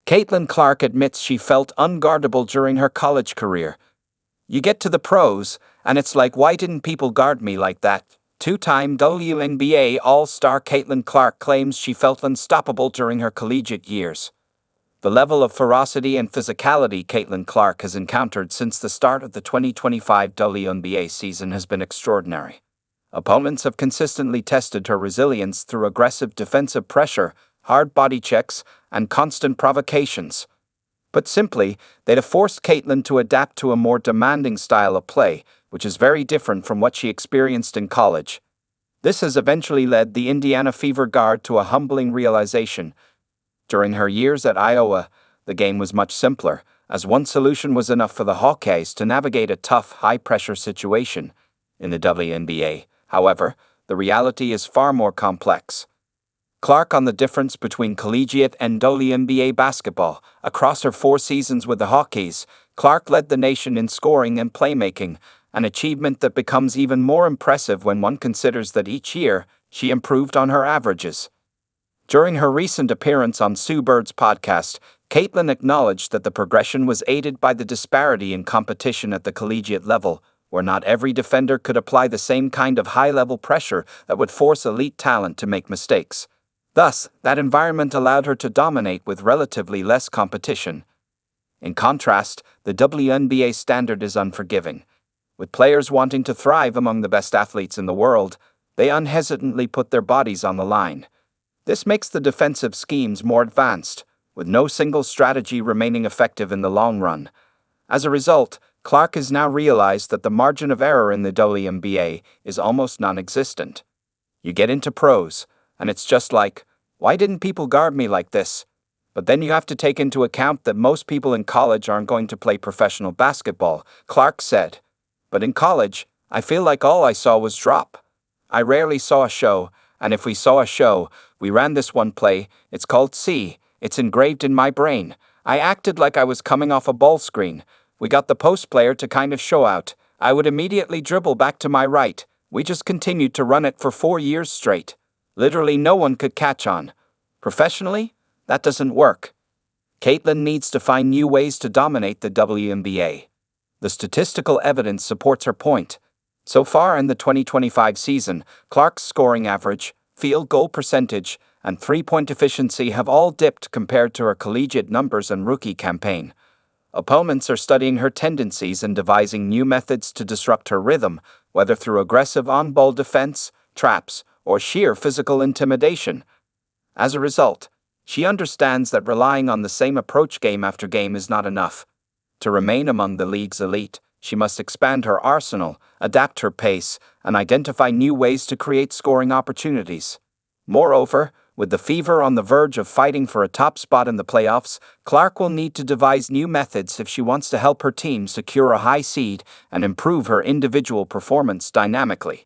Caitlin Clark admits she felt unguardable during her college career. You get to the pros, and it's like, why didn't people guard me like that? Two-time WNBA All-Star Caitlin Clark claims she felt unstoppable during her collegiate years. The level of ferocity and physicality Caitlin Clark has encountered since the start of the 2025 WNBA season has been extraordinary. Opponents have consistently tested her resilience through aggressive defensive pressure, hard body checks, and constant provocations. Put simply, they'd have forced Caitlin to adapt to a more demanding style of play, which is very different from what she experienced in college. This has eventually led the Indiana Fever guard to a humbling realization. During her years at Iowa, the game was much simpler, as one solution was enough for the Hawkeyes to navigate a tough, high-pressure situation. In the WNBA, however, the reality is far more complex. Clark on the difference between collegiate and WNBA basketball. Across her 4 seasons with the Hawkeyes, Clark led the nation in scoring and playmaking, an achievement that becomes even more impressive when one considers that each year she improved on her averages. During her recent appearance on Sue Bird's podcast, Caitlin acknowledged that the progression was aided by the disparity in competition at the collegiate level, where not every defender could apply the same kind of high-level pressure that would force elite talent to make mistakes. Thus, that environment allowed her to dominate with relatively less competition. In contrast, the WNBA standard is unforgiving. With players wanting to thrive among the best athletes in the world, they unhesitantly put their bodies on the line. This makes the defensive schemes more advanced, with no single strategy remaining effective in the long run. As a result, Clark has now realized that the margin of error in the WNBA is almost non-existent. You get into pros, and it's just like, why didn't people guard me like this? But then you have to take into account that most people in college aren't going to play professional basketball, Clark said. But in college, I feel like all I saw was drop. I rarely saw a show, and if we saw a show, we ran this one play. It's called C. It's engraved in my brain. I acted like I was coming off a ball screen. We got the post player to kind of show out. I would immediately dribble back to my right. We just continued to run it for 4 years straight. Literally no one could catch on. Professionally, that doesn't work. Caitlin needs to find new ways to dominate the WNBA. The statistical evidence supports her point. So far in the 2025 season, Clark's scoring average, field goal percentage, and three-point efficiency have all dipped compared to her collegiate numbers and rookie campaign. Opponents are studying her tendencies and devising new methods to disrupt her rhythm, whether through aggressive on-ball defense, traps, or sheer physical intimidation. As a result, she understands that relying on the same approach game after game is not enough. To remain among the league's elite, she must expand her arsenal, adapt her pace, and identify new ways to create scoring opportunities. Moreover, with the Fever on the verge of fighting for a top spot in the playoffs, Clark will need to devise new methods if she wants to help her team secure a high seed and improve her individual performance dynamically.